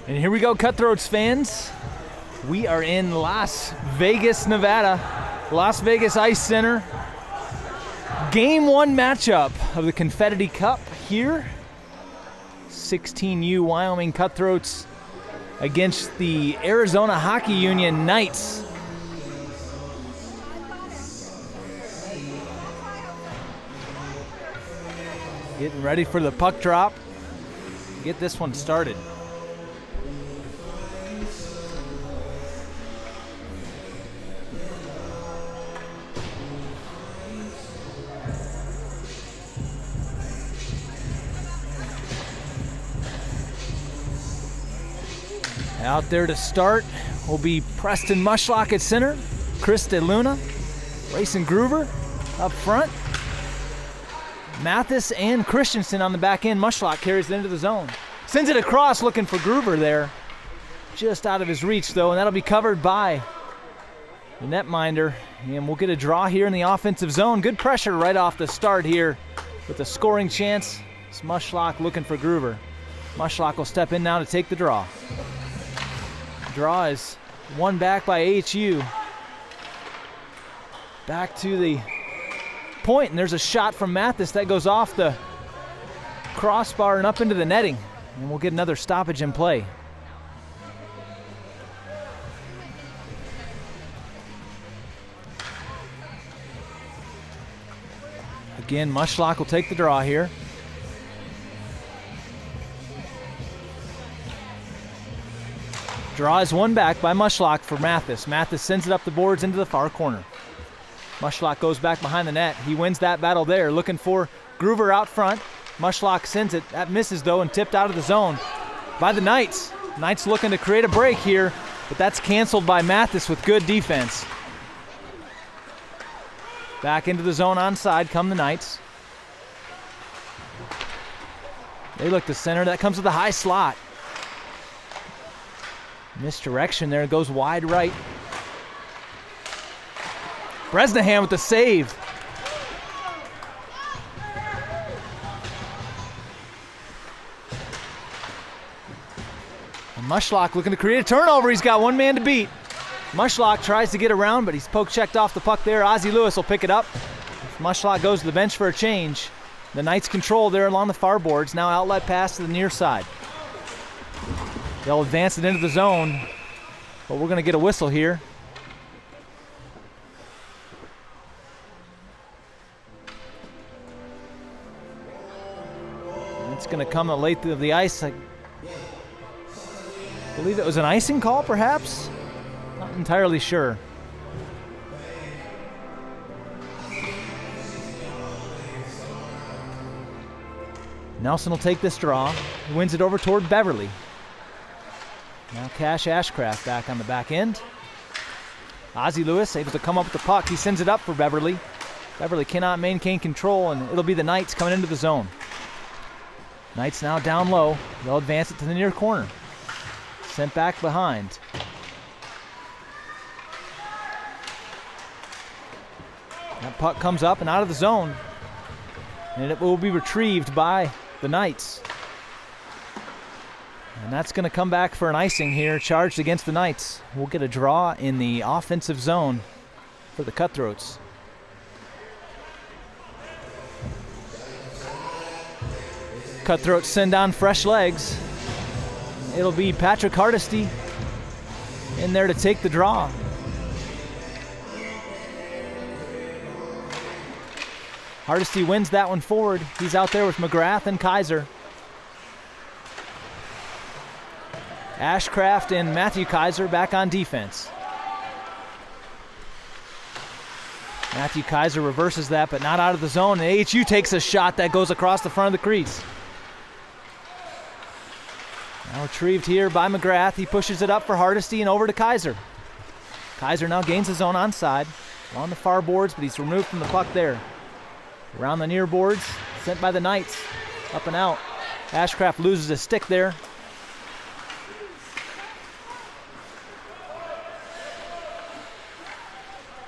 And here we go, Cutthroats fans. We are in Las Vegas, Nevada. Las Vegas Ice Center. Game 1 matchup of the Confetti Cup here. 16U Wyoming Cutthroats against the Arizona Hockey Union Knights. Getting ready for the puck drop. Get this one started. Out there to start will be Preston Mushlock at center, Christopher DeLuna, Bracen Gruver up front, Mathis and Christensen on the back end. Mushlock carries it into the zone. Sends it across looking for Gruver there. Just out of his reach though, and that'll be covered by the netminder. And we'll get a draw here in the offensive zone. Good pressure right off the start here with a scoring chance. It's Mushlock looking for Gruver. Mushlock will step in now to take the draw. Draw is won back by AHU. Back to the point, and there's a shot from Mathis that goes off the crossbar and up into the netting. And we'll get another stoppage in play. Again, Mushlock will take the draw here. Draw is won back by Mushlock for Mathis. Mathis sends it up the boards into the far corner. Mushlock goes back behind the net. He wins that battle there, looking for Gruver out front. Mushlock sends it. That misses, though, and tipped out of the zone by the Knights. Knights looking to create a break here, but that's canceled by Mathis with good defense. Back into the zone onside come the Knights. They look to center. That comes with a high slot. Misdirection there, goes wide right. Bresnahan with the save. And Mushlock looking to create a turnover. He's got one man to beat. Mushlock tries to get around, but he's poke checked off the puck there. Ozzie Lewis will pick it up. Mushlock goes to the bench for a change. The Knights control there along the far boards. Now outlet pass to the near side. They'll advance it into the zone, but we're going to get a whistle here. It's going to come late of the ice. I believe it was an icing call, perhaps? Not entirely sure. Nelson will take this draw. He wins it over toward Beverly. Now Cash Ashcraft back on the back end. Ozzie Lewis able to come up with the puck. He sends it up for Beverly. Beverly cannot maintain control, and it'll be the Knights coming into the zone. Knights now down low. They'll advance it to the near corner. Sent back behind. That puck comes up and out of the zone, and it will be retrieved by the Knights. And that's going to come back for an icing here, charged against the Knights. We'll get a draw in the offensive zone for the Cutthroats. Cutthroats send on fresh legs. It'll be Patrick Hardesty in there to take the draw. Hardesty wins that one forward. He's out there with McGrath and Kayser. Ashcraft and Matthew Kayser back on defense. Matthew Kayser reverses that, but not out of the zone. And AHU takes a shot that goes across the front of the crease. Now retrieved here by McGrath. He pushes it up for Hardesty and over to Kayser. Kayser now gains his own onside. On the far boards, but he's removed from the puck there. Around the near boards, sent by the Knights. Up and out. Ashcraft loses a stick there.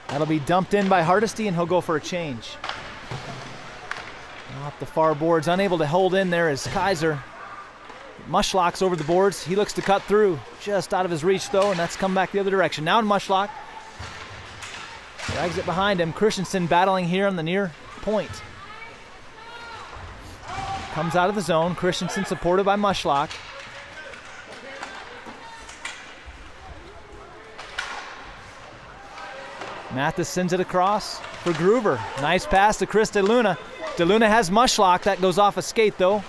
That'll be dumped in by Hardesty, and he'll go for a change. Off the far boards, unable to hold in there is Kayser. Mushlock's over the boards. He looks to cut through. Just out of his reach, though, and that's come back the other direction. Now Mushlock drags it behind him. Christensen battling here on the near point. Comes out of the zone. Christensen supported by Mushlock. Mathis sends it across for Gruver. Nice pass to Chris DeLuna. DeLuna has Mushlock. That goes off a skate, though.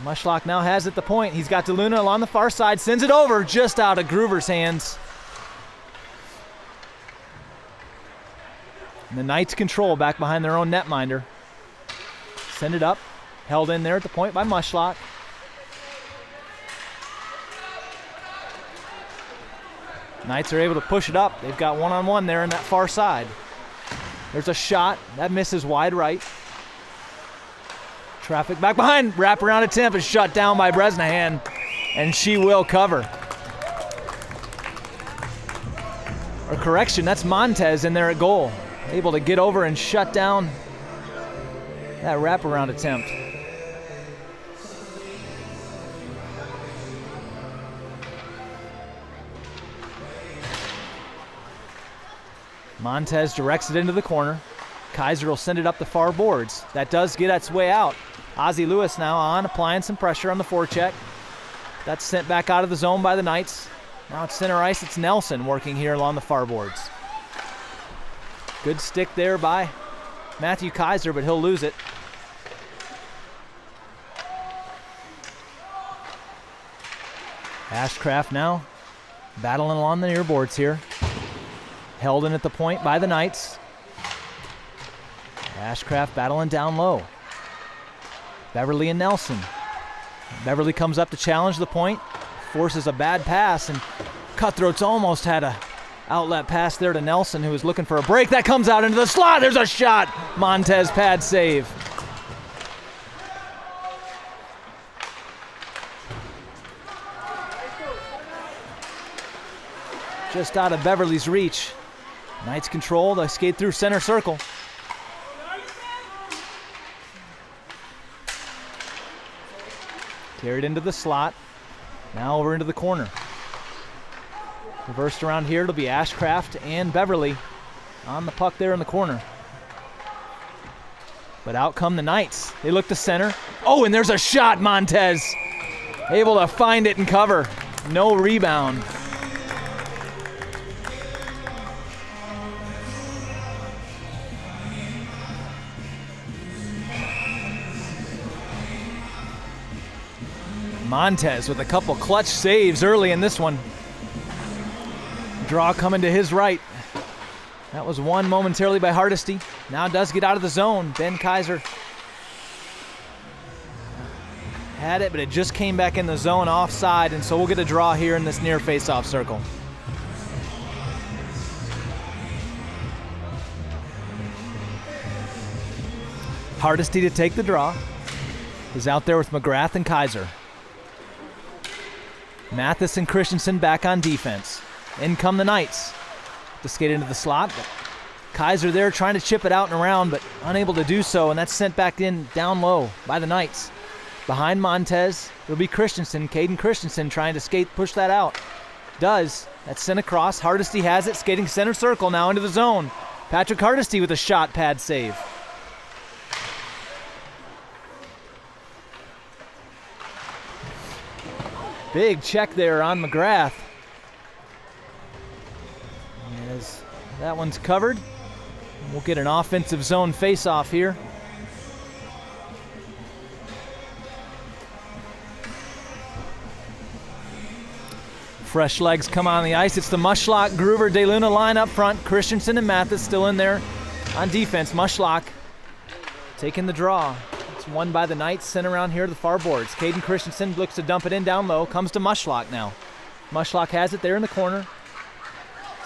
Mushlock now has at the point. He's got DeLuna along the far side. Sends it over just out of Gruver's hands. And the Knights control back behind their own netminder. Send it up. Held in there at the point by Mushlock. Knights are able to push it up. They've got one-on-one there in that far side. There's a shot. That misses wide right. Traffic back behind. Wraparound attempt is shut down by Bresnahan, and she will cover. Or correction, that's Montez in there at goal. Able to get over and shut down that wraparound attempt. Montez directs it into the corner. Kayser will send it up the far boards. That does get its way out. Ozzie Lewis now on, applying some pressure on the forecheck. That's sent back out of the zone by the Knights. Now it's center ice, it's Nelson working here along the far boards. Good stick there by Matthew Kayser, but he'll lose it. Ashcraft now battling along the near boards here. Held in at the point by the Knights. Ashcraft battling down low. Beverly and Nelson. Beverly comes up to challenge the point. Forces a bad pass, and Cutthroats almost had a outlet pass there to Nelson, who was looking for a break. That comes out into the slot. There's a shot. Montez pad save. Just out of Beverly's reach. Knights control. They skate through center circle. Carried into the slot. Now over into the corner. Reversed around here. It'll be Ashcraft and Beverly on the puck there in the corner. But out come the Knights. They look to center. Oh, and there's a shot. Montez able to find it and cover. No rebound. Montez with a couple clutch saves early in this one. Draw coming to his right. That was won momentarily by Hardesty. Now does get out of the zone. Ben Kayser had it, but it just came back in the zone offside, and so we'll get a draw here in this near face-off circle. Hardesty to take the draw. Is out there with McGrath and Kayser. Mathis and Christensen back on defense. In come the Knights. To skate into the slot. But Kayser there trying to chip it out and around, but unable to do so, and that's sent back in down low by the Knights. Behind Montez, it'll be Christensen, Cayden Christensen trying to push that out. Does. That's sent across. Hardesty has it, skating center circle now into the zone. Patrick Hardesty with a shot pad save. Big check there on McGrath. As that one's covered. We'll get an offensive zone face-off here. Fresh legs come on the ice. It's the Mushlock, Gruver, DeLuna line up front. Christensen and Mathis still in there on defense. Mushlock taking the draw. It's won by the Knights, sent around here to the far boards. Cayden Christensen looks to dump it in down low. Comes to Mushlock now. Mushlock has it there in the corner.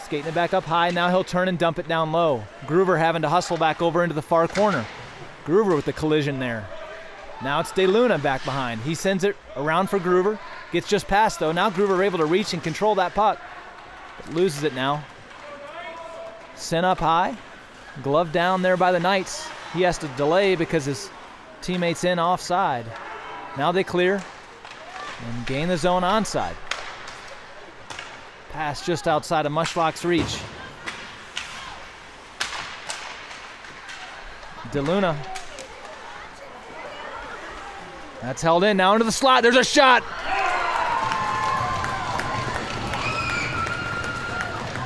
Skating it back up high. Now he'll turn and dump it down low. Gruver having to hustle back over into the far corner. Gruver with the collision there. Now it's DeLuna back behind. He sends it around for Gruver. Gets just past, though. Now Gruver able to reach and control that puck. But loses it now. Sent up high. Glove down there by the Knights. He has to delay because his teammate's in offside. Now they clear and gain the zone onside. Pass just outside of Mushlock's reach. DeLuna. That's held in, now into the slot, there's a shot!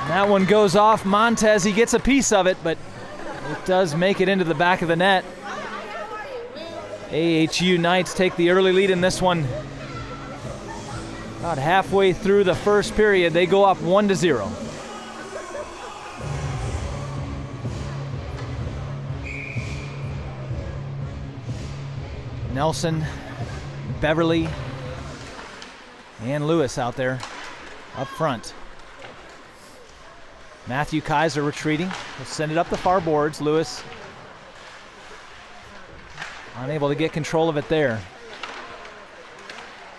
That one goes off Montez, he gets a piece of it, but it does make it into the back of the net. AHU Knights take the early lead in this one. About halfway through the first period, they go up 1-0. Nelson, Beverly, and Lewis out there up front. Matthew Kayser retreating. He'll send it up the far boards. Lewis unable to get control of it there.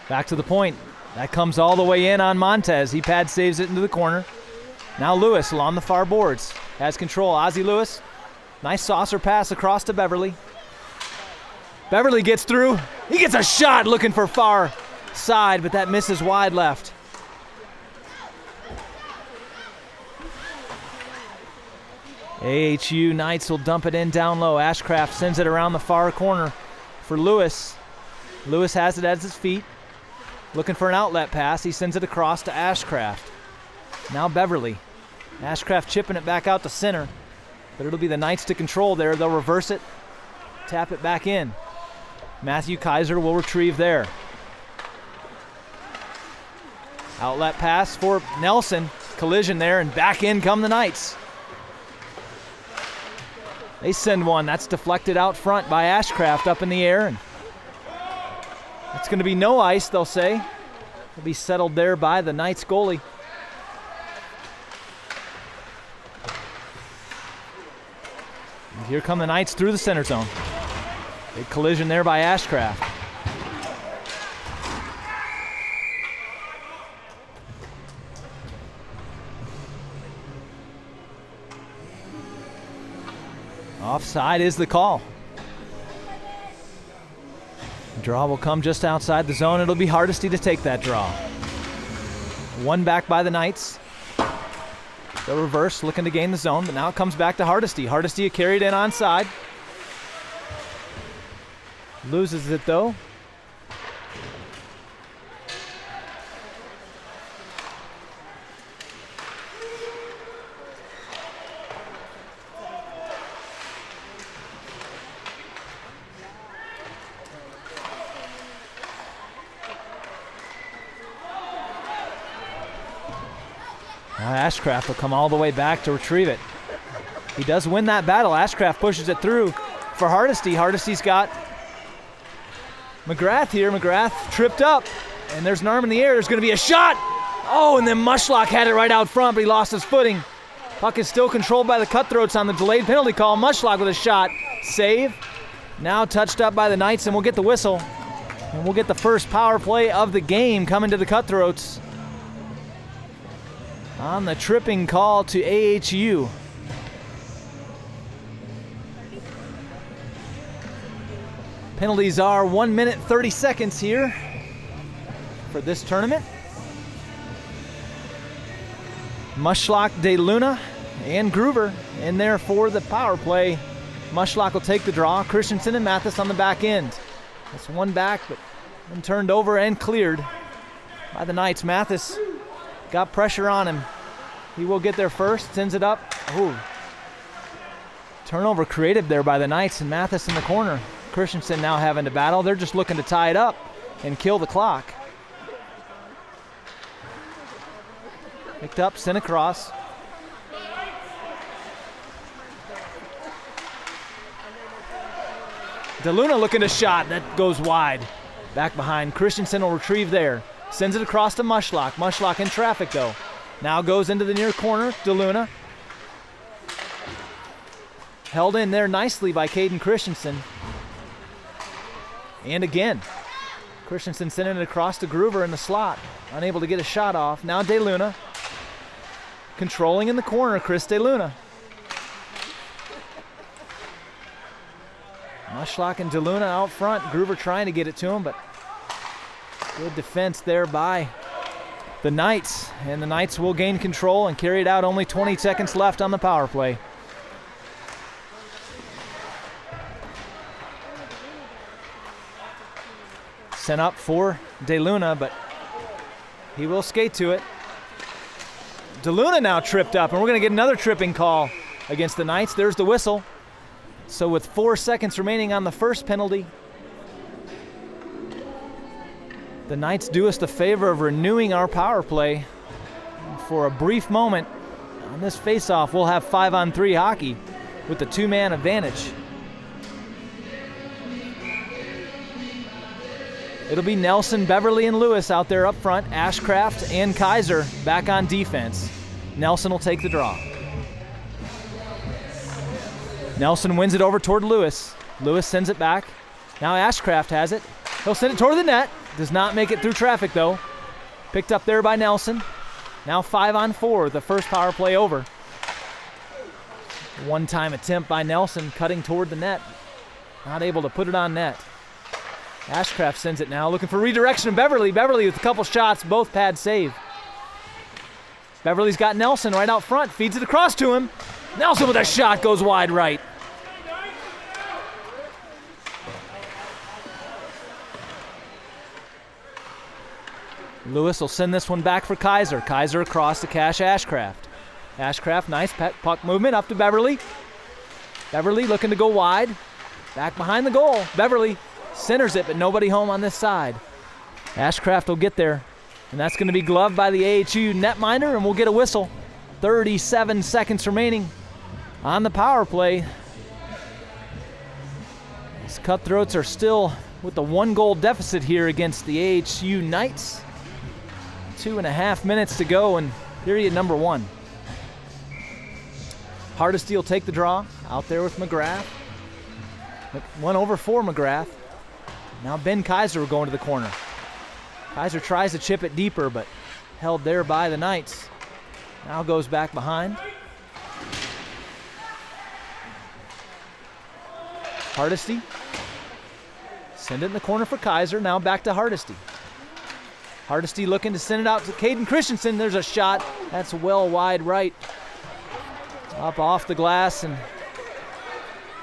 Back to the point. That comes all the way in on Montez. He pad saves it into the corner. Now Lewis along the far boards. Has control. Ozzie Lewis. Nice saucer pass across to Beverly. Beverly gets through. He gets a shot looking for far side, but that misses wide left. AHU Knights will dump it in down low. Ashcraft sends it around the far corner for Lewis. Lewis has it at his feet. Looking for an outlet pass. He sends it across to Ashcraft. Now Beverly. Ashcraft chipping it back out to center, but it'll be the Knights to control there. They'll reverse it, tap it back in. Matthew Kayser will retrieve there. Outlet pass for Nelson. Collision there, and back in come the Knights. They send one. That's deflected out front by Ashcraft up in the air. And it's going to be no ice, they'll say. It'll be settled there by the Knights goalie. And here come the Knights through the center zone. Big collision there by Ashcraft. Offside is the call. Draw will come just outside the zone. It'll be Hardesty to take that draw. One back by the Knights. The reverse looking to gain the zone, but now it comes back to Hardesty. Hardesty carried in onside. Loses it though. Ashcraft will come all the way back to retrieve it. He does win that battle. Ashcraft pushes it through for Hardesty. Hardesty's got McGrath here. McGrath tripped up, and there's an arm in the air. There's going to be a shot. Oh, and then Mushlock had it right out front, but he lost his footing. Puck is still controlled by the Cutthroats on the delayed penalty call. Mushlock with a shot. Save. Now touched up by the Knights, and we'll get the whistle. And we'll get the first power play of the game coming to the Cutthroats. On the tripping call to AHU. Penalties are 1 minute 30 seconds here for this tournament. Mushlock, DeLuna, and Gruver in there for the power play. Mushlock will take the draw. Christensen and Mathis on the back end. That's one back, but then turned over and cleared by the Knights. Mathis got pressure on him. He will get there first, sends it up. Ooh. Turnover created there by the Knights, and Mathis in the corner. Christensen now having to battle. They're just looking to tie it up and kill the clock. Picked up, sent across. DeLuna looking to shot. That goes wide. Back behind. Christensen will retrieve there. Sends it across to Mushlock. Mushlock in traffic though. Now goes into the near corner. DeLuna. Held in there nicely by Cayden Christensen. And again, Christensen sending it across to Gruver in the slot. Unable to get a shot off. Now DeLuna. Controlling in the corner, Chris DeLuna. Mushlock and DeLuna out front. Gruver trying to get it to him, but Good defense there by the Knights, and the Knights will gain control and carry it out. Only 20 seconds left on the power play. Sent up for DeLuna, but he will skate to it. DeLuna now tripped up, and we're going to get another tripping call against the Knights. There's the whistle. So with 4 seconds remaining on the first penalty, the Knights do us the favor of renewing our power play. For a brief moment on this face-off, we'll have 5-on-3 hockey with the 2-man advantage. It'll be Nelson, Beverly, and Lewis out there up front. Ashcraft and Kayser back on defense. Nelson will take the draw. Nelson wins it over toward Lewis. Lewis sends it back. Now Ashcraft has it. He'll send it toward the net. Does not make it through traffic though. Picked up there by Nelson. Now 5-on-4, the first power play over. One-time attempt by Nelson cutting toward the net. Not able to put it on net. Ashcraft sends it now, looking for redirection of Beverly. Beverly with a couple shots, both pad save. Beverly's got Nelson right out front, feeds it across to him. Nelson with a shot, goes wide right. Lewis will send this one back for Kayser. Kayser across to Cash Ashcraft. Ashcraft, nice puck movement up to Beverly. Beverly looking to go wide. Back behind the goal. Beverly centers it, but nobody home on this side. Ashcraft will get there, and that's going to be gloved by the AHU netminder, and we'll get a whistle. 37 seconds remaining on the power play. These Cutthroats are still with the 1-goal deficit here against the AHU Knights. 2.5 minutes to go in period number 1. Hardesty will take the draw out there with McGrath. One over for McGrath. Now Ben Kayser going to the corner. Kayser tries to chip it deeper, but held there by the Knights. Now goes back behind. Hardesty. Send it in the corner for Kayser. Now back to Hardesty. Hardesty looking to send it out to Cayden Christensen. There's a shot. That's well wide right. Up off the glass and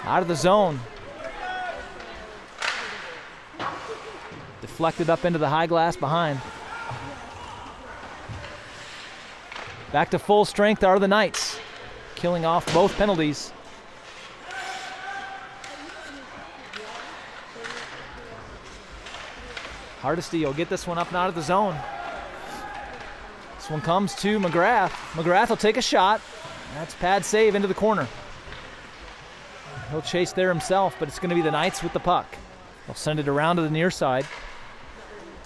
out of the zone. Deflected up into the high glass behind. Back to full strength are the Knights, killing off both penalties. Hardesty will get this one up and out of the zone. This one comes to McGrath. McGrath will take a shot. That's pad save into the corner. He'll chase there himself, but it's going to be the Knights with the puck. They'll send it around to the near side.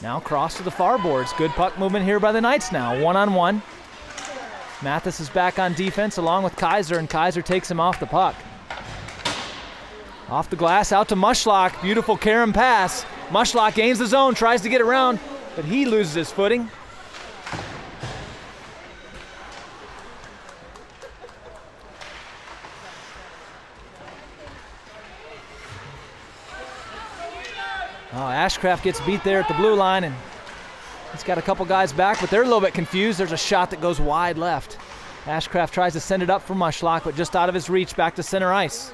Now cross to the far boards. Good puck movement here by the Knights now. 1-on-1. Mathis is back on defense along with Kayser, and Kayser takes him off the puck. Off the glass, out to Mushlock. Beautiful Karen pass. Mushlock gains the zone, tries to get around, but he loses his footing. Oh, Ashcraft gets beat there at the blue line, and he's got a couple guys back, but they're a little bit confused. There's a shot that goes wide left. Ashcraft tries to send it up for Mushlock, but just out of his reach, back to center ice.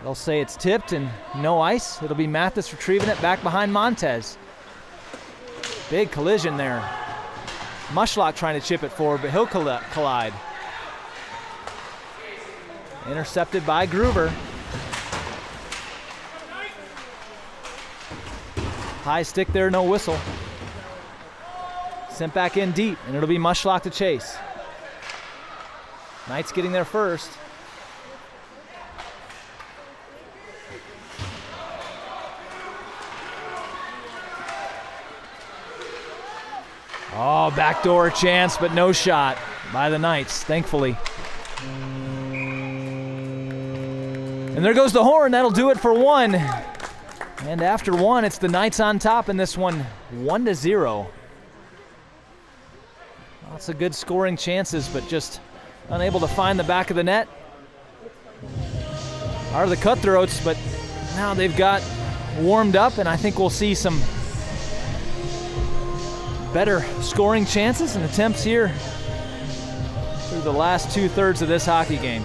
They'll say it's tipped and no ice. It'll be Mathis retrieving it back behind Montez. Big collision there. Mushlock trying to chip it forward, but he'll collide. Intercepted by Gruver. High stick there, no whistle. Sent back in deep, and it'll be Mushlock to chase. Knights getting there first. Oh, backdoor chance, but no shot by the Knights, thankfully. And there goes the horn. That'll do it for one. And after one, it's the Knights on top in this one, 1-0. Lots of good scoring chances, but just unable to find the back of the net. Are the Cutthroats, but now they've got warmed up, and I think we'll see some better scoring chances and attempts here through the last 2/3 of this hockey game.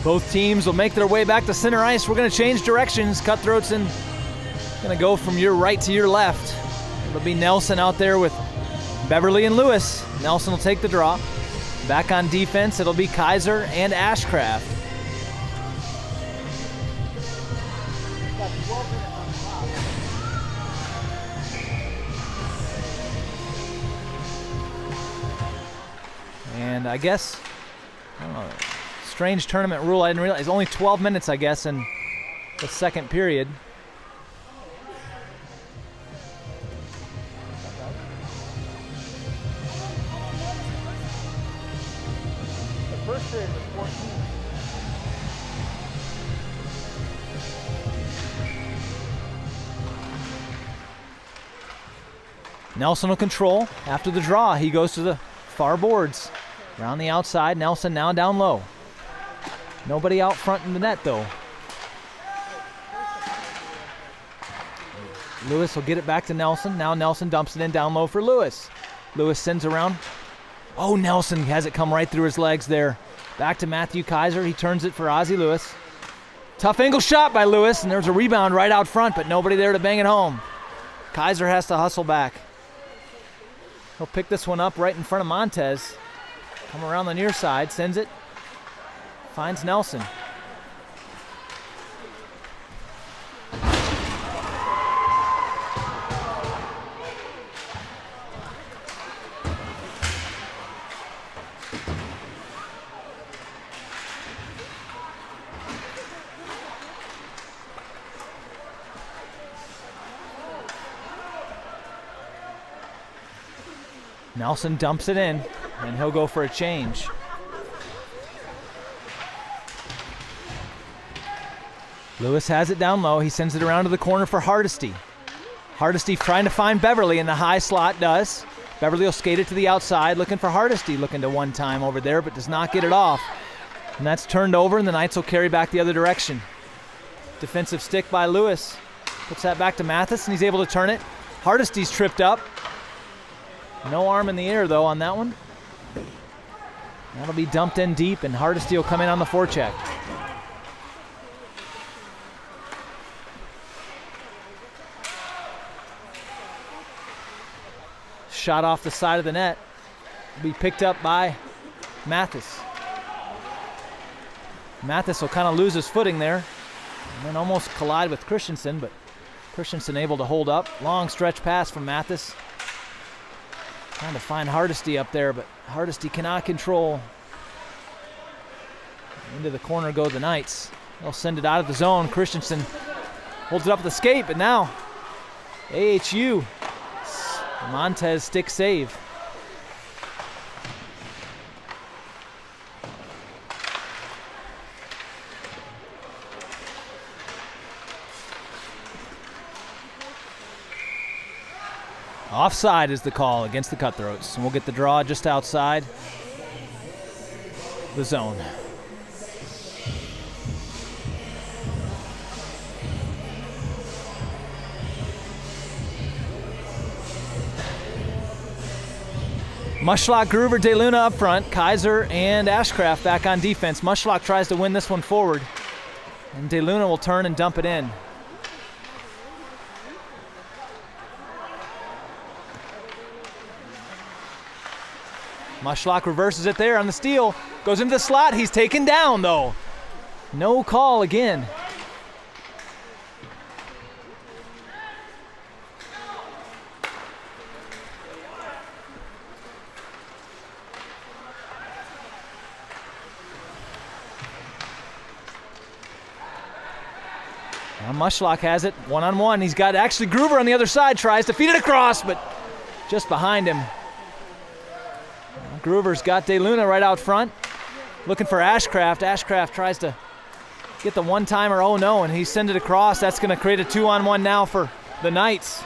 Both teams will make their way back to center ice. We're going to change directions. Cutthroats going to go from your right to your left. It'll be Nelson out there with Beverly and Lewis. Nelson will take the draw. Back on defense, it'll be Kayser and Ashcraft. And I guess, I don't know, strange tournament rule. I didn't realize only 12 minutes, I guess, in the second period. The first period was 14. Nelson will control. After the draw, he goes to the far boards. Around the outside, Nelson now down low. Nobody out front in the net, though. Lewis will get it back to Nelson. Now Nelson dumps it in down low for Lewis. Lewis sends around. Oh, Nelson has it come right through his legs there. Back to Matthew Kayser. He turns it for Ozzie Lewis. Tough angle shot by Lewis, and there's a rebound right out front, but nobody there to bang it home. Kayser has to hustle back. He'll pick this one up right in front of Montez. Come around the near side, sends it. Finds Nelson. Nelson dumps it in, and he'll go for a change. Lewis has it down low. He sends it around to the corner for Hardesty. Hardesty trying to find Beverly in the high slot, does. Beverly will skate it to the outside, looking for Hardesty, looking to one time over there, but does not get it off. And that's turned over, and the Knights will carry back the other direction. Defensive stick by Lewis. Puts that back to Mathis, and he's able to turn it. Hardesty's tripped up. No arm in the air, though, on that one. That'll be dumped in deep, and Hardesty will come in on the forecheck. Shot off the side of the net. Will be picked up by Mathis. Mathis will kind of lose his footing there and then almost collide with Christensen, but Christensen able to hold up. Long stretch pass from Mathis. Trying to find Hardesty up there, but Hardesty cannot control. Into the corner go the Knights. They'll send it out of the zone. Christensen holds it up with the skate, but now AHU. Montez stick save. Offside is the call against the Cutthroats, and we'll get the draw just outside the zone. Mushlock, Gruver, DeLuna up front. Kayser and Ashcraft back on defense. Mushlock tries to win this one forward, and DeLuna will turn and dump it in. Mushlock reverses it there on the steal. Goes into the slot. He's taken down, though. No call again. Mushlock has it, one-on-one. He's got actually Gruver on the other side, tries to feed it across, but just behind him. Gruver's got DeLuna right out front, looking for Ashcraft. Ashcraft tries to get the one-timer, oh no, and he sends it across. That's going to create a 2-on-1 now for the Knights.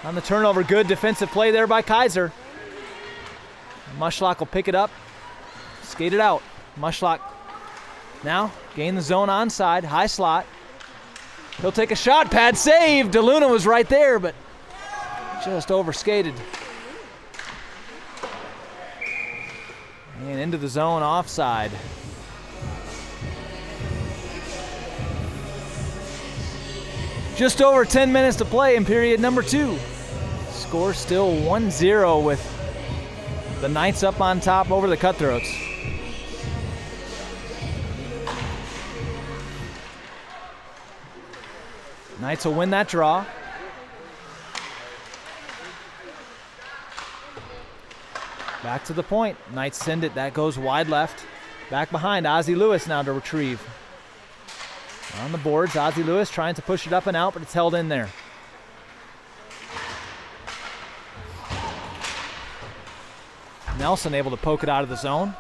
On the turnover, good defensive play there by Kayser. Mushlock will pick it up, skate it out. Mushlock now gain the zone onside, high slot. He'll take a shot, pad save. DeLuna was right there, but just overskated. And into the zone, offside. Just over 10 minutes to play in period number 2. Score still 1-0 with the Knights up on top over the Cutthroats. Knights will win that draw. Back to the point. Knights send it. That goes wide left. Back behind. Ozzie Lewis now to retrieve. On the boards, Ozzie Lewis trying to push it up and out, but it's held in there. Nelson able to poke it out of the zone.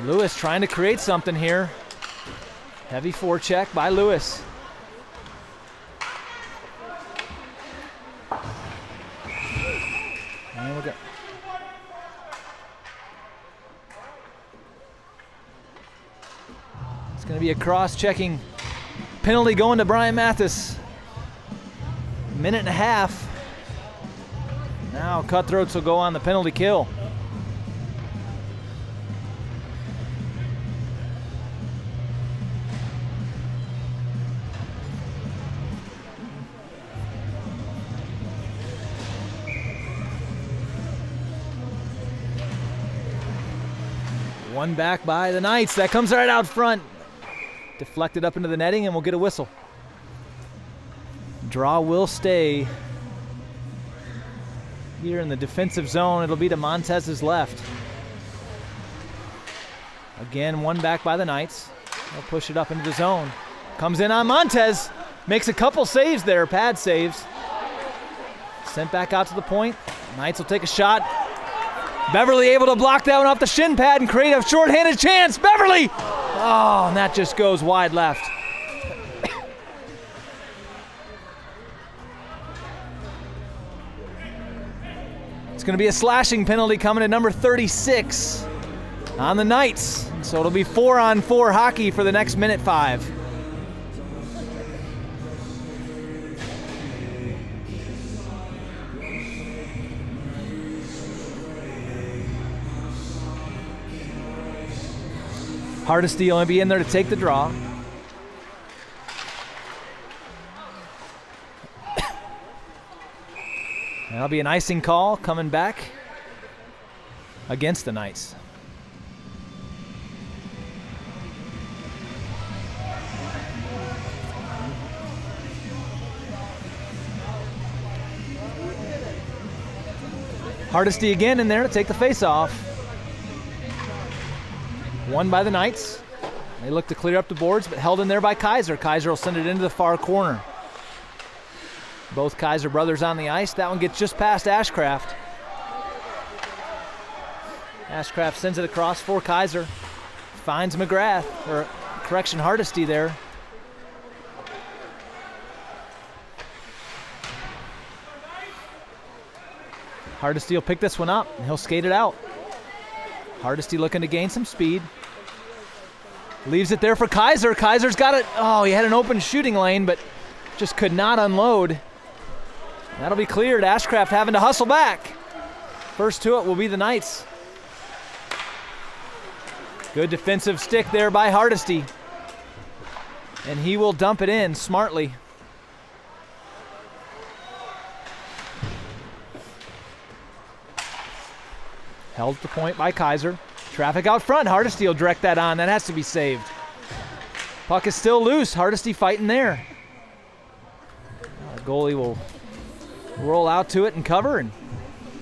Lewis trying to create something here. Heavy forecheck by Lewis. And we'll go. It's going to be a cross-checking penalty going to Bryan Mathis. Minute and a half. Now Cutthroats will go on the penalty kill. One back by the Knights. That comes right out front. Deflected up into the netting, and we'll get a whistle. Draw will stay here in the defensive zone. It'll be to Montez's left. Again, one back by the Knights. They'll push it up into the zone. Comes in on Montez. Makes a couple saves there, pad saves. Sent back out to the point. Knights will take a shot. Beverly able to block that one off the shin pad and create a short-handed chance. Beverly! Oh, and that just goes wide left. It's going to be a slashing penalty coming to number 36 on the Knights. So it'll be 4-on-4 hockey for the next minute 5. Hardesty will only be in there to take the draw. That'll be an icing call coming back against the Knights. Hardesty again in there to take the face-off. Won by the Knights. They look to clear up the boards, but held in there by Kayser. Kayser will send it into the far corner. Both Kayser brothers on the ice. That one gets just past Ashcraft. Ashcraft sends it across for Kayser. Finds McGrath, or correction, Hardesty there. Hardesty will pick this one up, and he'll skate it out. Hardesty looking to gain some speed. Leaves it there for Kayser. Kaiser's got it. Oh, he had an open shooting lane, but just could not unload. That'll be cleared. Ashcraft having to hustle back. First to it will be the Knights. Good defensive stick there by Hardesty. And he will dump it in smartly. Held at the point by Kayser. Traffic out front. Hardesty will direct that on. That has to be saved. Puck is still loose. Hardesty fighting there. Goalie will roll out to it and cover, and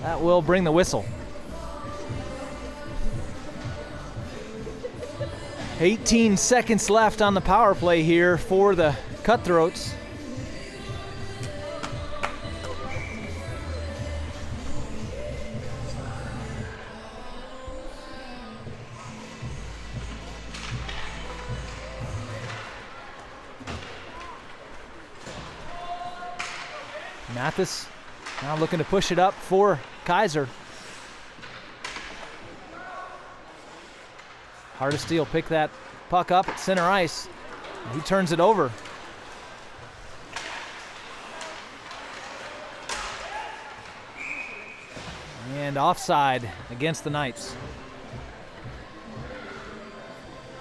that will bring the whistle. 18 seconds left on the power play here for the Cutthroats. Mathis now looking to push it up for Kayser. Hardesty will pick that puck up at center ice. He turns it over. And offside against the Knights.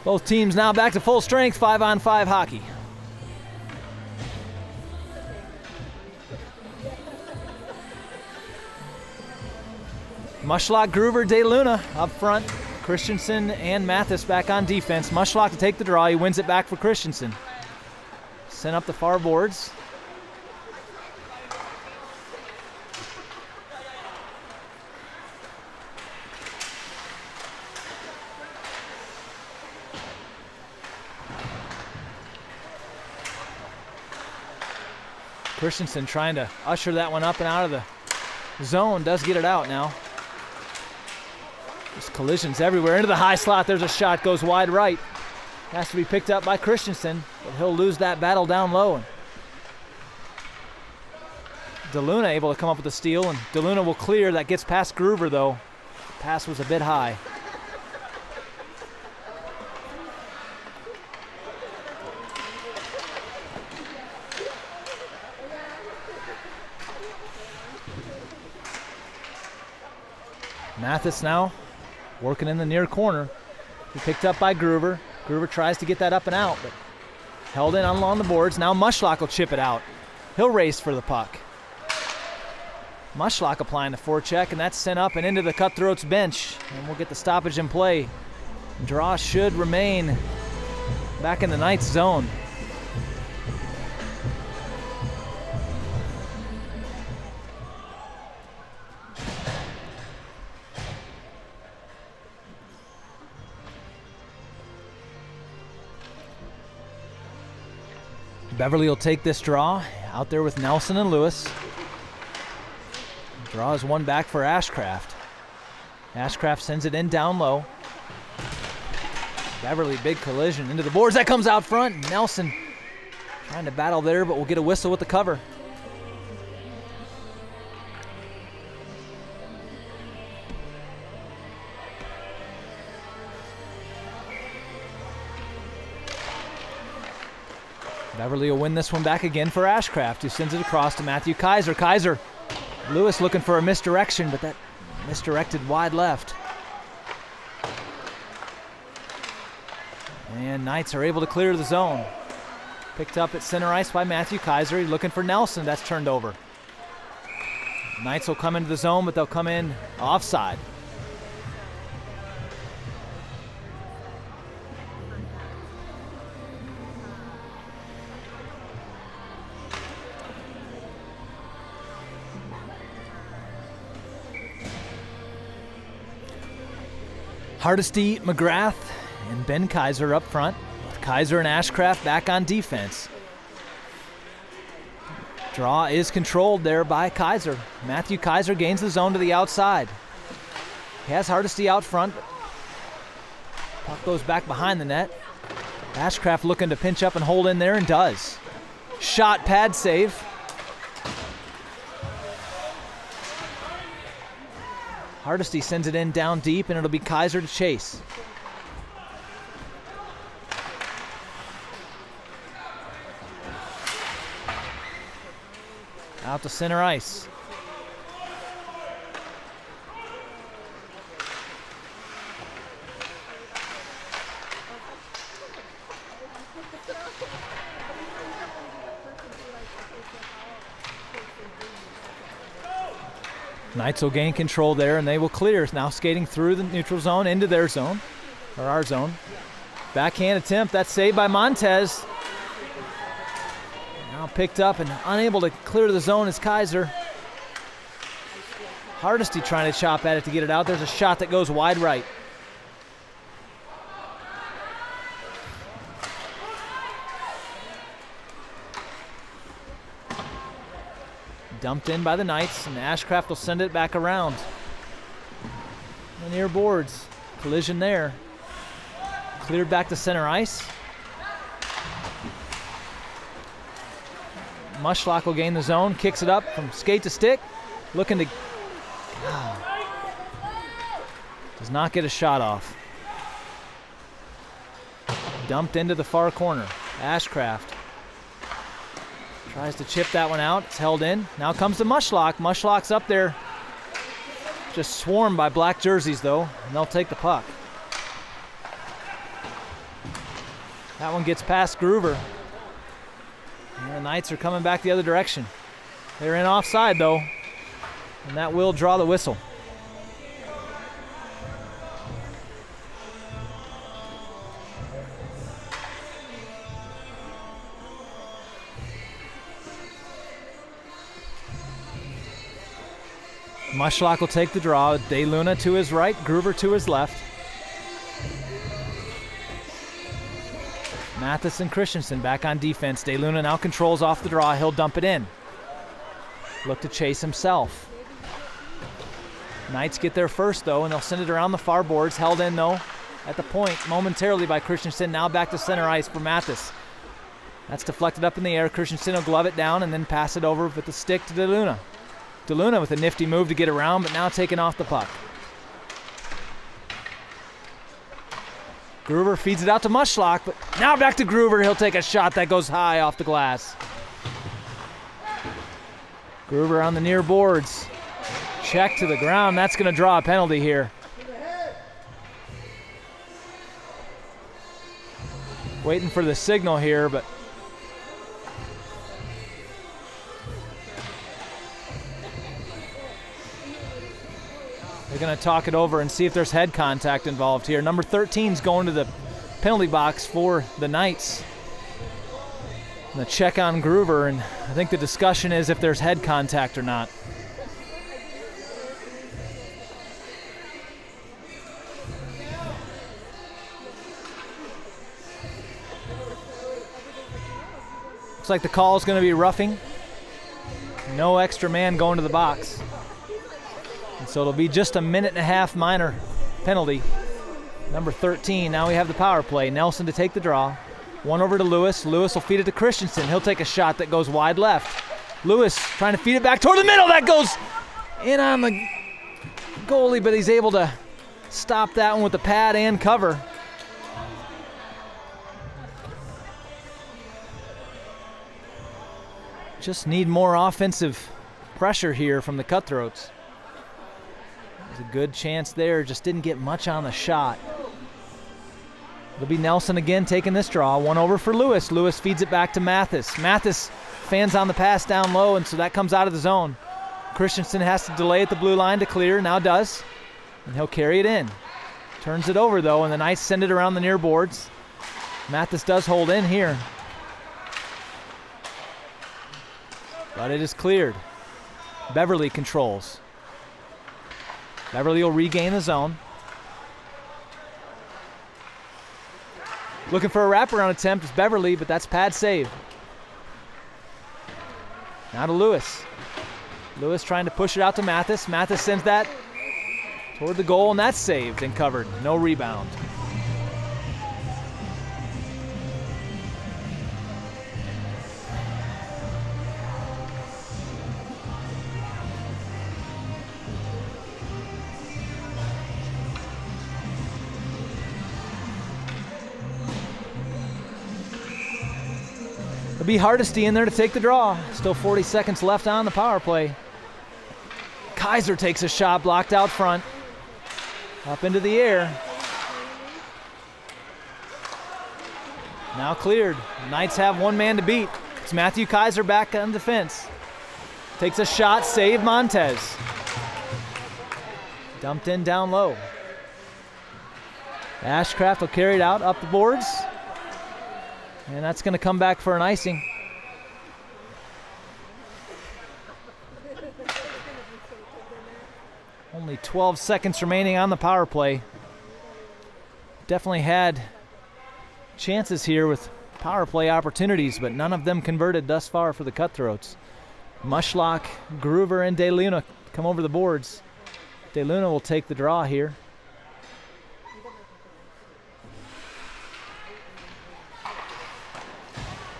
Both teams now back to full strength, 5-on-5 hockey. Mushlock, Gruver, DeLuna up front. Christensen and Mathis back on defense. Mushlock to take the draw. He wins it back for Christensen. Sent up the far boards. Christensen trying to usher that one up and out of the zone. Does get it out now. Just collisions everywhere. Into the high slot. There's a shot. Goes wide right. Has to be picked up by Christensen, but he'll lose that battle down low. DeLuna able to come up with a steal, and DeLuna will clear. That gets past Gruver, though. The pass was a bit high. Mathis now working in the near corner. He picked up by Gruver. Gruver tries to get that up and out, but held in along the boards. Now Mushlock will chip it out. He'll race for the puck. Mushlock applying the forecheck, and that's sent up and into the Cutthroats bench. And we'll get the stoppage in play. Draw should remain back in the Knights zone. Beverly will take this draw out there with Nelson and Lewis. Draw is one back for Ashcraft. Ashcraft sends it in down low. Beverly, big collision into the boards. That comes out front. Nelson trying to battle there, but will get a whistle with the cover. Beverly will win this one back again for Ashcraft, who sends it across to Matthew Kayser. Kayser, Lewis looking for a misdirection, but that misdirected wide left. And Knights are able to clear the zone. Picked up at center ice by Matthew Kayser. He's looking for Nelson. That's turned over. Knights will come into the zone, but they'll come in offside. Hardesty, McGrath, and Ben Kayser up front, with Kayser and Ashcraft back on defense. Draw is controlled there by Kayser. Matthew Kayser gains the zone to the outside. He has Hardesty out front. Puck goes back behind the net. Ashcraft looking to pinch up and hold in there, and does. Shot, pad save. Hardesty sends it in down deep, and it'll be Kayser to chase. Out to center ice. Knights will gain control there, and they will clear. Now skating through the neutral zone into their zone, or our zone. Backhand attempt, that's saved by Montez. Now picked up and unable to clear the zone is Kayser. Hardesty trying to chop at it to get it out. There's a shot that goes wide right. Dumped in by the Knights, and Ashcraft will send it back around. The near boards, collision there. Cleared back to center ice. Mushlock will gain the zone, kicks it up from skate to stick, looking to, does not get a shot off. Dumped into the far corner. Ashcraft tries to chip that one out. It's held in. Now comes to Mushlock. Mushlock's up there. Just swarmed by black jerseys, though, and they'll take the puck. That one gets past Gruver. And the Knights are coming back the other direction. They're in offside, though, and that will draw the whistle. Mushlock will take the draw. DeLuna to his right, Gruver to his left. Mathis and Christensen back on defense. DeLuna now controls off the draw. He'll dump it in. Look to chase himself. Knights get there first, though, and they'll send it around the far boards. Held in, though, at the point momentarily by Christensen. Now back to center ice for Mathis. That's deflected up in the air. Christensen will glove it down and then pass it over with the stick to DeLuna. DeLuna with a nifty move to get around, but now taking off the puck. Gruver feeds it out to Mushlock, but now back to Gruver. He'll take a shot that goes high off the glass. Gruver on the near boards. Check to the ground. That's going to draw a penalty here. Waiting for the signal here, but they're going to talk it over and see if there's head contact involved here. Number 13's going to the penalty box for the Knights. And the check on Gruver, and I think the discussion is if there's head contact or not. Looks like the call is going to be roughing. No extra man going to the box. So it'll be just a minute and a half minor penalty. Number 13, now we have the power play. Nelson to take the draw. One over to Lewis. Lewis will feed it to Christensen. He'll take a shot that goes wide left. Lewis trying to feed it back toward the middle. That goes in on the goalie, but he's able to stop that one with the pad and cover. Just need more offensive pressure here from the Cutthroats. A good chance there, just didn't get much on the shot. It'll be Nelson again taking this draw. One over for Lewis. Lewis feeds it back to Mathis. Mathis fans on the pass down low, and so that comes out of the zone. Christensen has to delay at the blue line to clear, now does, and he'll carry it in. Turns it over, though, and the Knights send it around the near boards. Mathis does hold in here, but it is cleared. Beverly controls. Beverly will regain the zone. Looking for a wraparound attempt is Beverly, but that's pad save. Now to Lewis. Lewis trying to push it out to Mathis. Mathis sends that toward the goal, and that's saved and covered. No rebound. It'll be Hardesty in there to take the draw. Still 40 seconds left on the power play. Kayser takes a shot, blocked out front. Up into the air. Now cleared. Knights have one man to beat. It's Matthew Kayser back on defense. Takes a shot, save Montez. Dumped in down low. Ashcraft will carry it out up the boards. And that's going to come back for an icing. Only 12 seconds remaining on the power play. Definitely had chances here with power play opportunities, but none of them converted thus far for the Cutthroats. Mushlock, Gruver, and DeLuna come over the boards. DeLuna will take the draw here.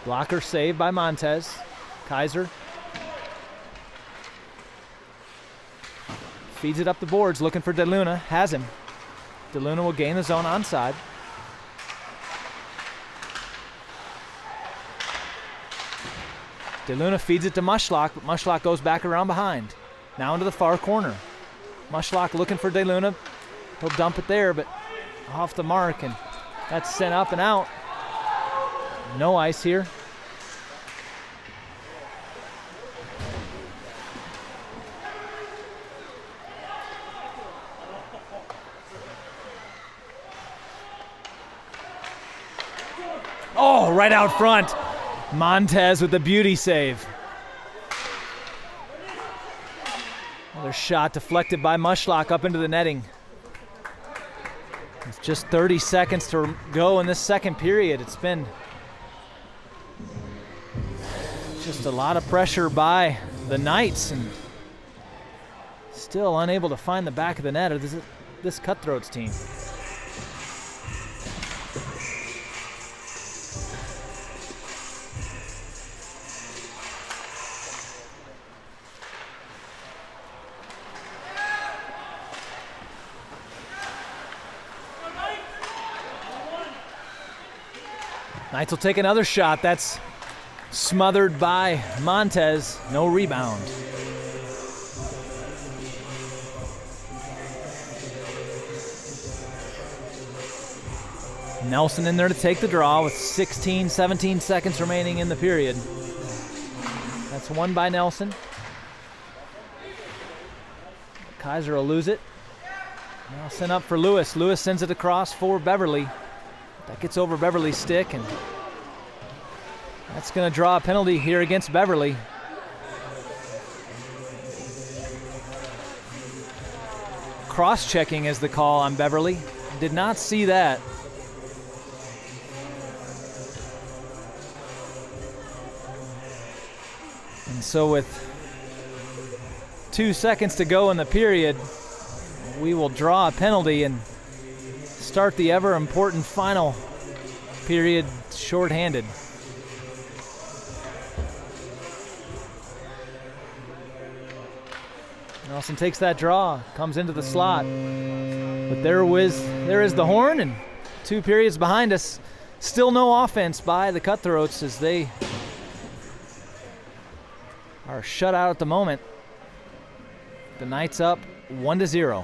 Blocker saved by Montez. Kayser feeds it up the boards, looking for DeLuna. Has him. DeLuna will gain the zone onside. DeLuna feeds it to Mushlock, but Mushlock goes back around behind. Now into the far corner. Mushlock looking for DeLuna. He'll dump it there, but off the mark, and that's sent up and out. No ice here. Oh, right out front. Montez with the beauty save. Another shot deflected by Mushlock up into the netting. With just 30 seconds to go in this second period. It's been just a lot of pressure by the Knights, and still unable to find the back of the net of this Cutthroats team. Knights will take another shot. That's smothered by Montez. No rebound. Nelson in there to take the draw with 16, 17 seconds remaining in the period. That's one by Nelson. Kayser will lose it. Nelson up for Lewis. Lewis sends it across for Beverly. That gets over Beverly's stick, and that's going to draw a penalty here against Beverly. Cross-checking is the call on Beverly. Did not see that. And so with 2 seconds to go in the period, we will draw a penalty and start the ever important final period shorthanded. Nelson takes that draw, comes into the slot. But there is the horn, and 2 periods behind us. Still no offense by the Cutthroats as they are shut out at the moment. The Knights up 1-0.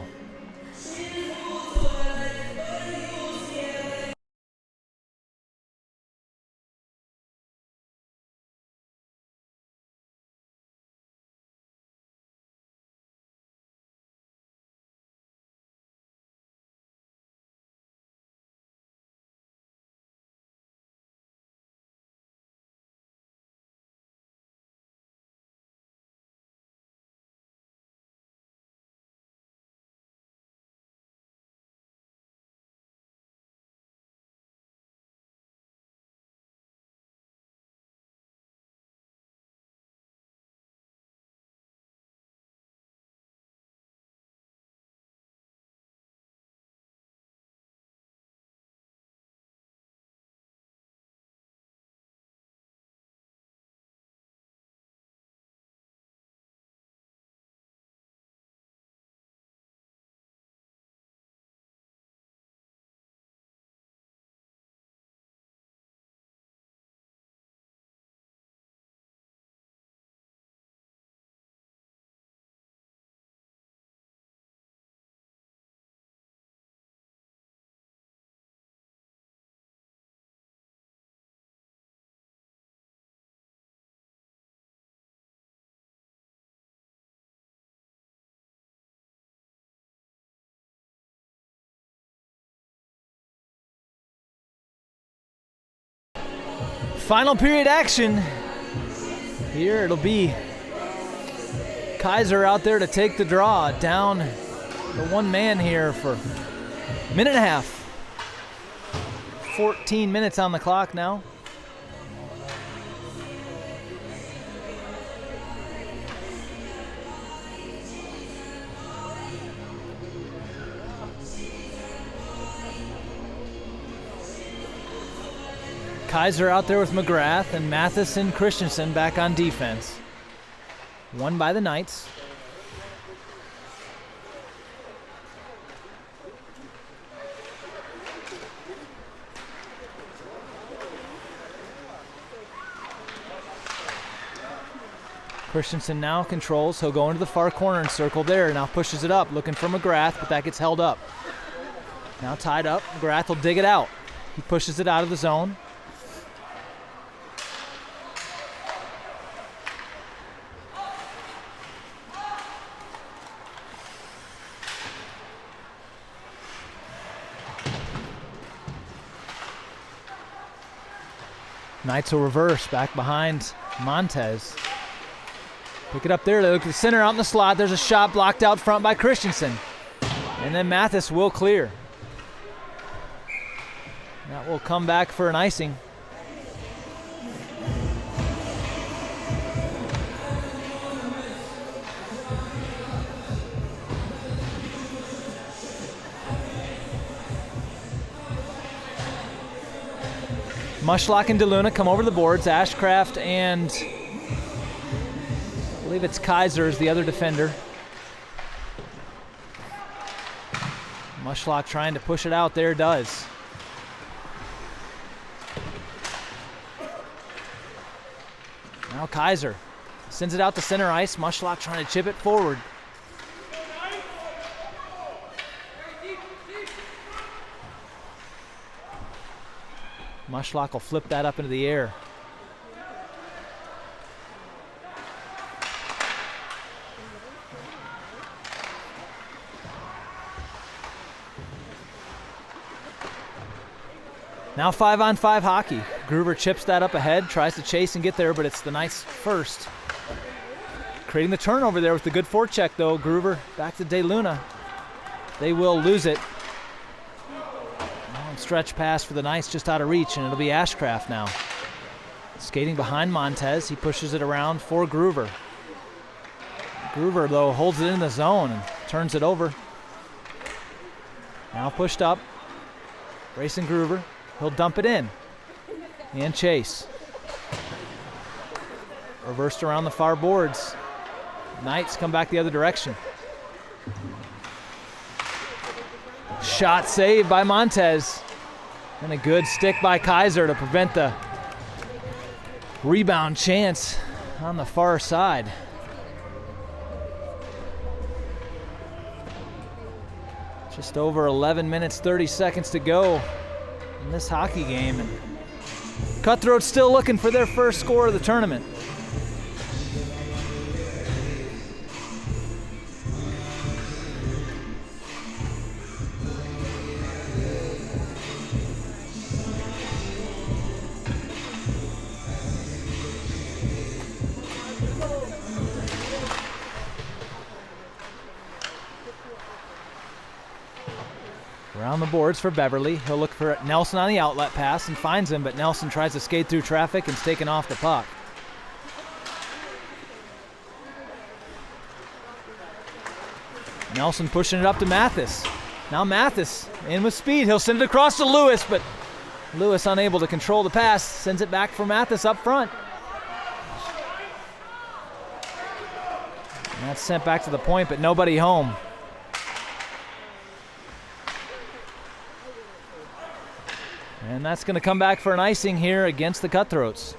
Final period action. Here it'll be Kayser out there to take the draw. Down the one man here for a minute and a half. 14 minutes on the clock now. Kayser out there with McGrath, and Mathis and Christensen back on defense. Won by the Knights. Christensen now controls. He'll go into the far corner and circle there. Now pushes it up, looking for McGrath, but that gets held up. Now tied up. McGrath will dig it out. He pushes it out of the zone. Knights will reverse back behind Montez. Pick it up there. They look at the center out in the slot. There's a shot blocked out front by Christensen. And then Mathis will clear. That will come back for an icing. Mushlock and DeLuna come over the boards. Ashcraft and I believe it's Kayser is the other defender. Mushlock trying to push it out there, does. Now Kayser sends it out to center ice. Mushlock trying to chip it forward. Mushlock will flip that up into the air. Now 5-on-5 hockey. Gruver chips that up ahead, tries to chase and get there, but it's the Knights first. Creating the turnover there with the good forecheck though. Gruver back to DeLuna. They will lose it. Stretch pass for the Knights just out of reach, and it'll be Ashcraft now. Skating behind Montez, he pushes it around for Gruver. Gruver, though, holds it in the zone and turns it over. Now pushed up. Bracen Gruver, he'll dump it in. And chase. Reversed around the far boards. Knights come back the other direction. Shot saved by Montez. And a good stick by Kayser to prevent the rebound chance on the far side. Just over 11 minutes, 30 seconds to go in this hockey game. And Cutthroats still looking for their first score of the tournament. Around the boards for Beverly. He'll look for Nelson on the outlet pass and finds him, but Nelson tries to skate through traffic and's taken off the puck. Nelson pushing it up to Mathis. Now Mathis in with speed. He'll send it across to Lewis, but Lewis unable to control the pass. Sends it back for Mathis up front. And that's sent back to the point, but nobody home. And that's going to come back for an icing here against the Cutthroats.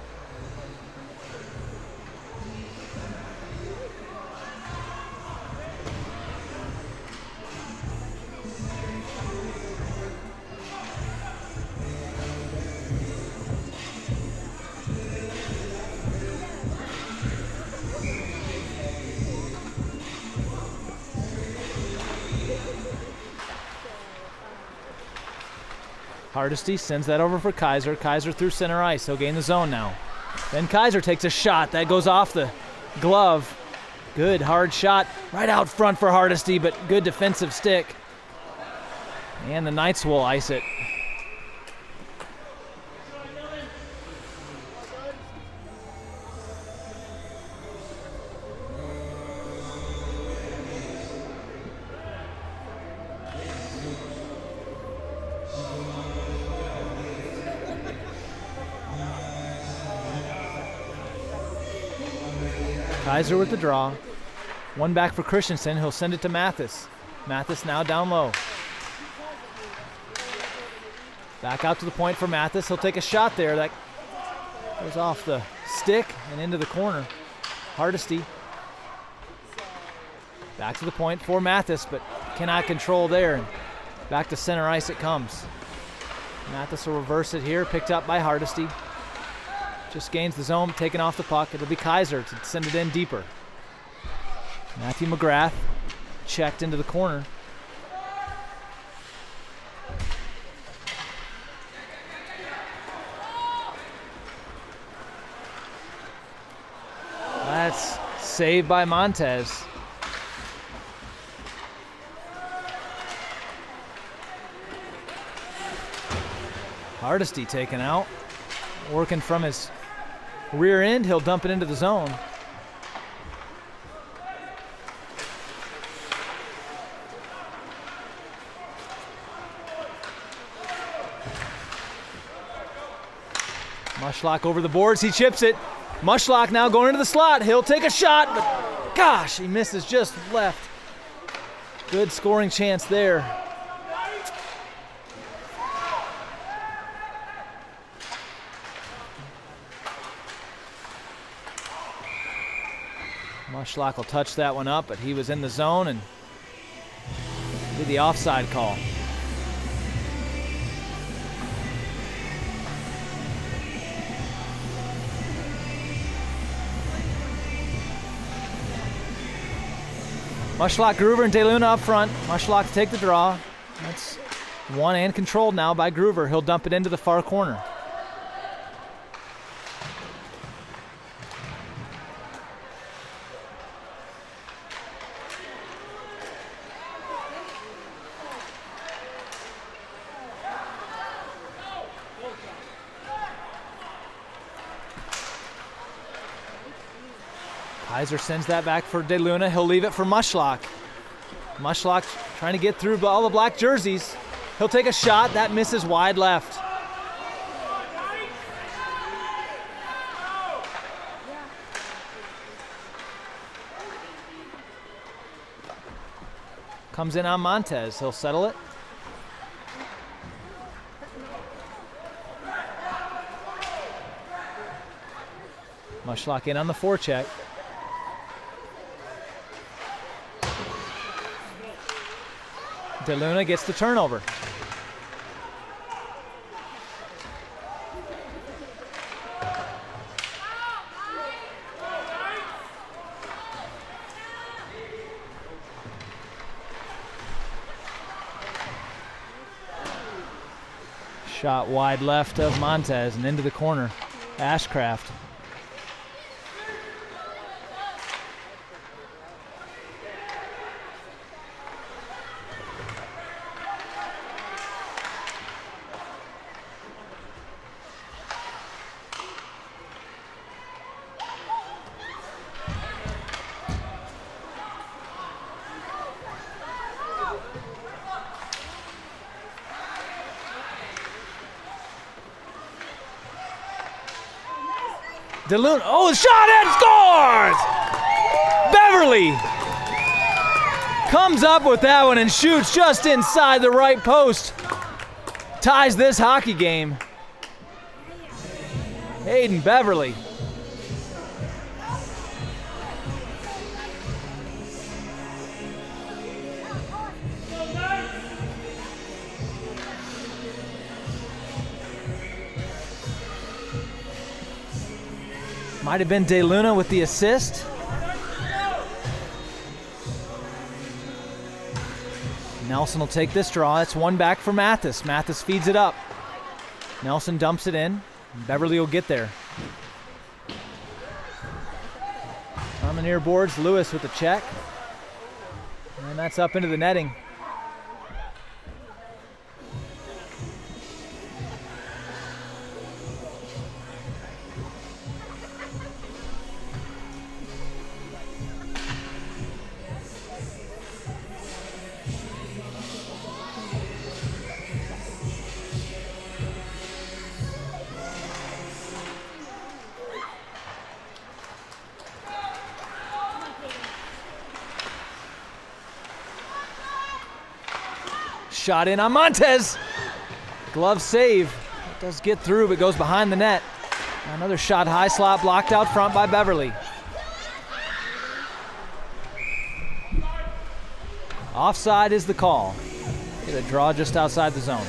Hardesty sends that over for Kayser. Kayser through center ice. He'll gain the zone now. Then Kayser takes a shot. That goes off the glove. Good hard shot right out front for Hardesty, but good defensive stick. And the Knights will ice it. Kayser with the draw. One back for Christensen. He'll send it to Mathis. Mathis now down low. Back out to the point for Mathis. He'll take a shot there. That goes off the stick and into the corner. Hardesty. Back to the point for Mathis, but cannot control there. And back to center ice it comes. Mathis will reverse it here. Picked up by Hardesty. Just gains the zone, taking off the puck. It'll be Kayser to send it in deeper. Matthew McGrath checked into the corner. That's saved by Montez. Hardesty taken out. Working from his rear end, he'll dump it into the zone. Mushlock over the boards, he chips it. Mushlock now going into the slot. He'll take a shot, but gosh, he misses just left. Good scoring chance there. Mushlock will touch that one up, but he was in the zone and did the offside call. Mushlock, Gruver, and DeLuna up front. Mushlock to take the draw. That's won and controlled now by Gruver. He'll dump it into the far corner. Kayser sends that back for DeLuna. He'll leave it for Mushlock. Mushlock trying to get through all the black jerseys. He'll take a shot. That misses wide left. Comes in on Montez. He'll settle it. Mushlock in on the forecheck. DeLuna gets the turnover. Shot wide left of Montez and into the corner. Ashcraft. DeLuna, oh, shot and scores! Beverly comes up with that one and shoots just inside the right post. Ties this hockey game. Hayden Beverly. Might have been DeLuna with the assist. Nelson will take this draw. It's one back for Mathis. Mathis feeds it up. Nelson dumps it in. Beverly will get there. On the near boards. Lewis with the check. And that's up into the netting. Shot in on Montez. Glove save. It does get through, but goes behind the net. Another shot high slot blocked out front by Beverly. Offside is the call. Get a draw just outside the zone.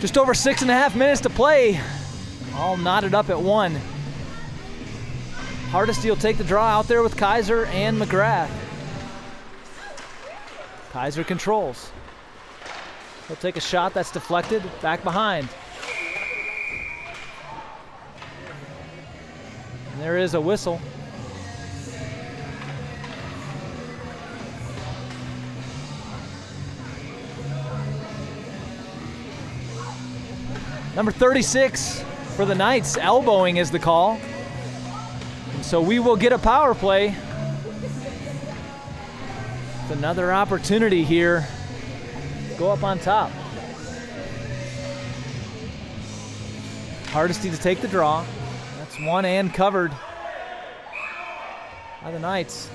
Just over 6.5 minutes to play. All knotted up at 1. Hardesty will take the draw out there with Kayser and McGrath. Kayser controls. He'll take a shot that's deflected, back behind. And there is a whistle. Number 36 for the Knights, elbowing is the call. So we will get a power play. It's another opportunity here. Go up on top. Hardesty to take the draw. That's one and covered by the Knights.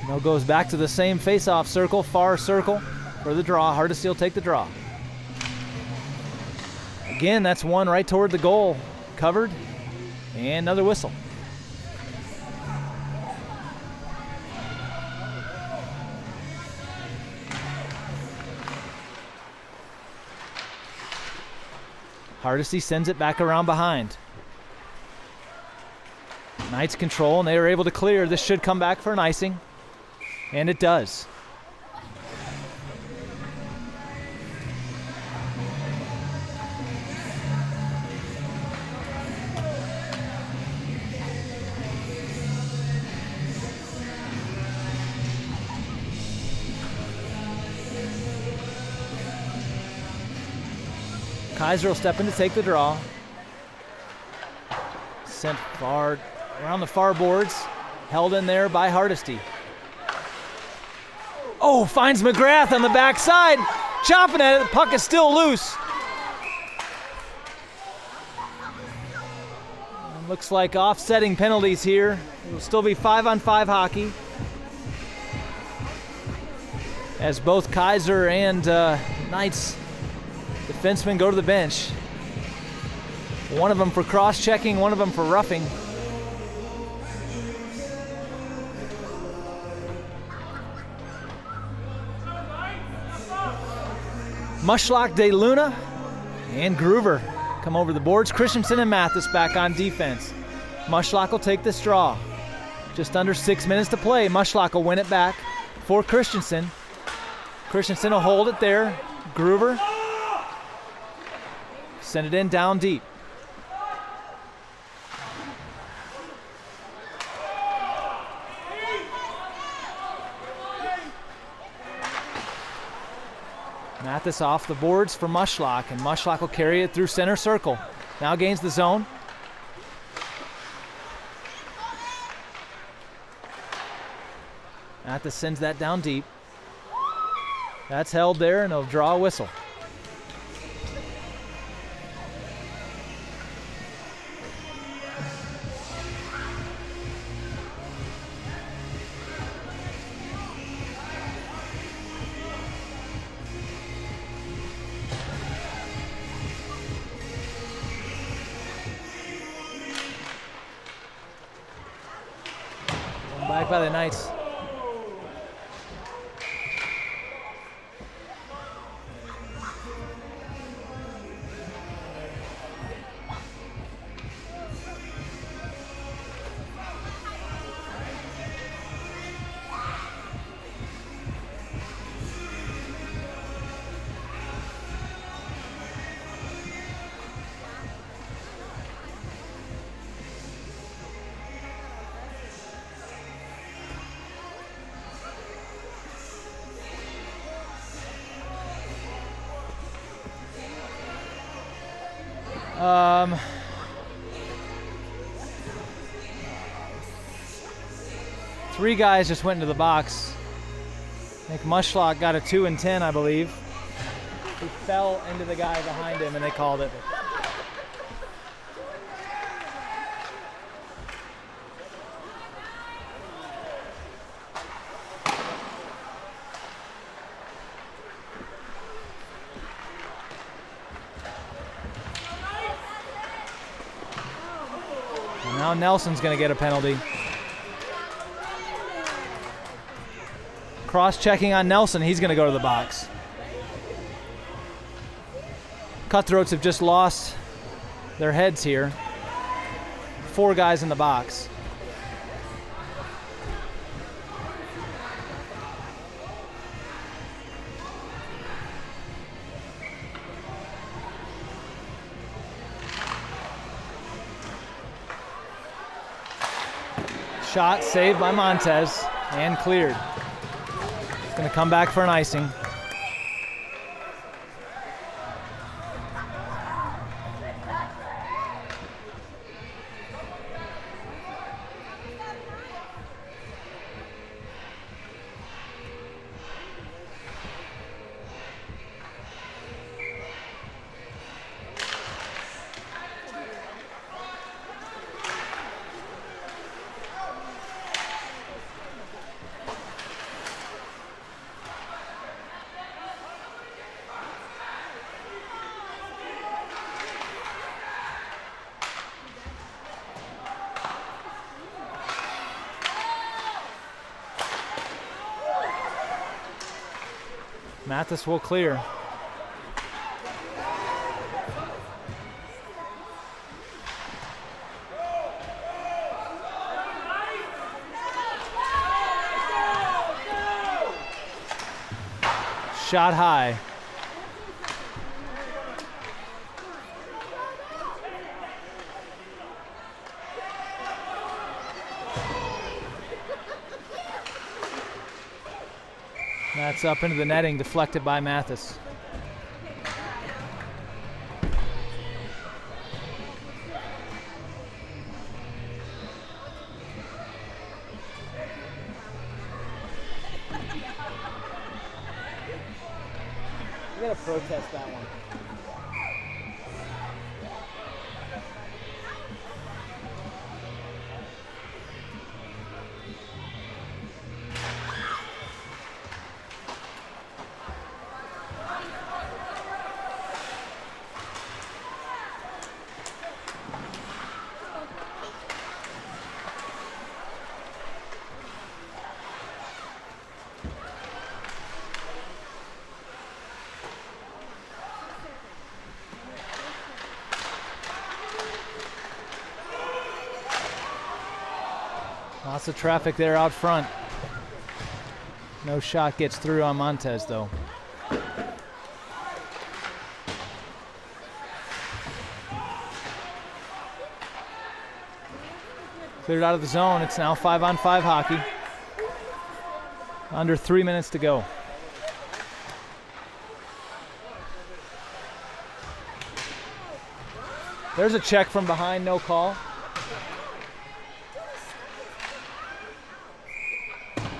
Now goes back to the same face-off circle, far circle for the draw. Hardesty will take the draw. Again, that's one right toward the goal. Covered, and another whistle. Hardesty sends it back around behind. Knights control, and they are able to clear. This should come back for an icing, and it does. Kayser will step in to take the draw. Sent far around the far boards. Held in there by Hardesty. Oh, finds McGrath on the backside. Chopping at it. The puck is still loose. And looks like offsetting penalties here. It will still be 5-on-5 hockey. As both Kayser and Knights defensemen go to the bench. One of them for cross-checking, one of them for roughing. Mushlock, DeLuna, and Gruver come over the boards. Christensen and Mathis back on defense. Mushlock will take this draw. Just under 6 minutes to play. Mushlock will win it back for Christensen. Christensen will hold it there. Gruver. Send it in down deep. Mathis off the boards for Mushlock, and Mushlock will carry it through center circle. Now gains the zone. Mathis sends that down deep. That's held there, and he'll draw a whistle. Back by the Knights. Three guys just went into the box. I think Mushlock got a 2 and 10, I believe. He fell into the guy behind him and they called it. And now Nelson's going to get a penalty. Cross-checking on Nelson. He's going to go to the box. Cutthroats have just lost their heads here. 4 guys in the box. Shot saved by Montez and cleared. Going to come back for an icing. Mathis will clear. Shot high. That's up into the netting, deflected by Mathis. You gotta protest that one. Lots of traffic there out front. No shot gets through on Montez, though. Cleared out of the zone. It's now 5-on-5 hockey. Under 3 minutes to go. There's a check from behind, no call.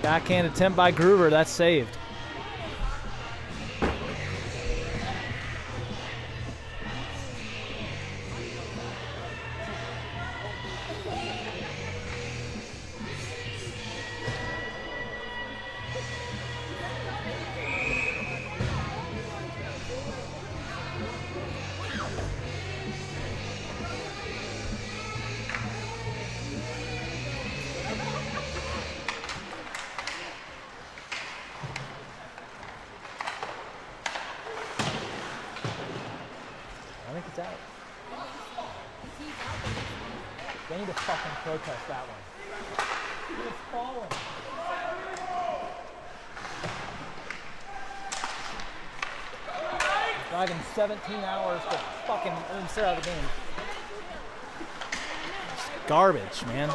Backhand attempt by Gruver, that's saved. They need to fucking protest that one. It's falling. Driving 17 hours to fucking sit out of the game. It's garbage, man.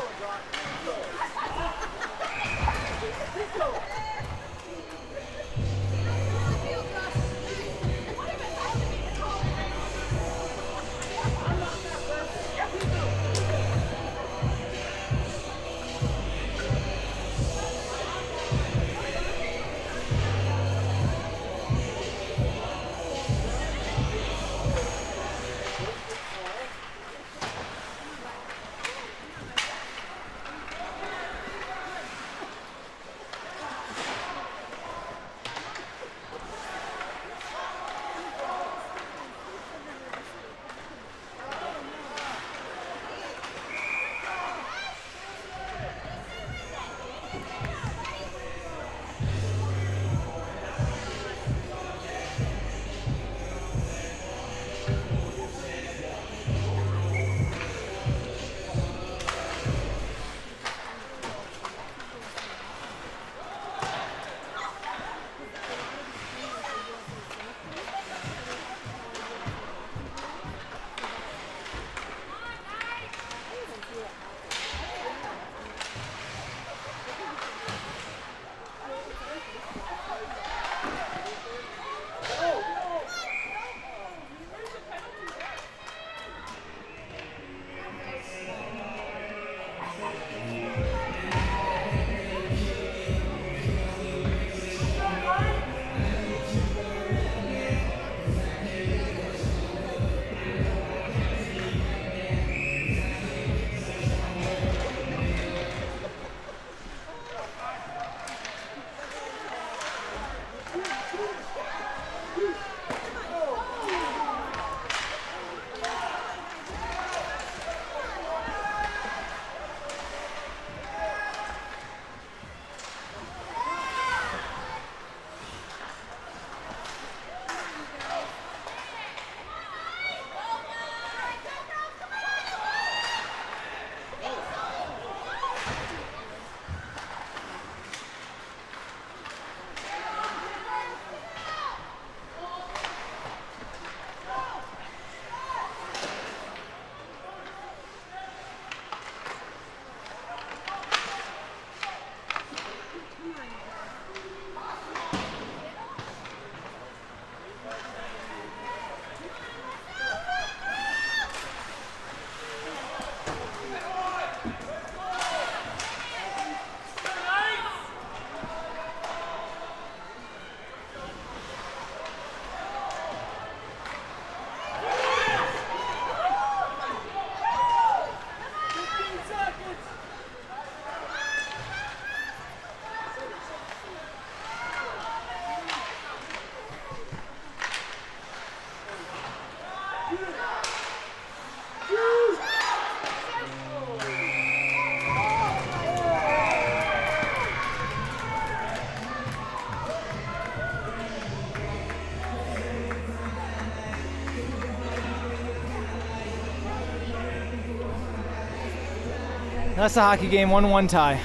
That's the hockey game, 1-1 tie.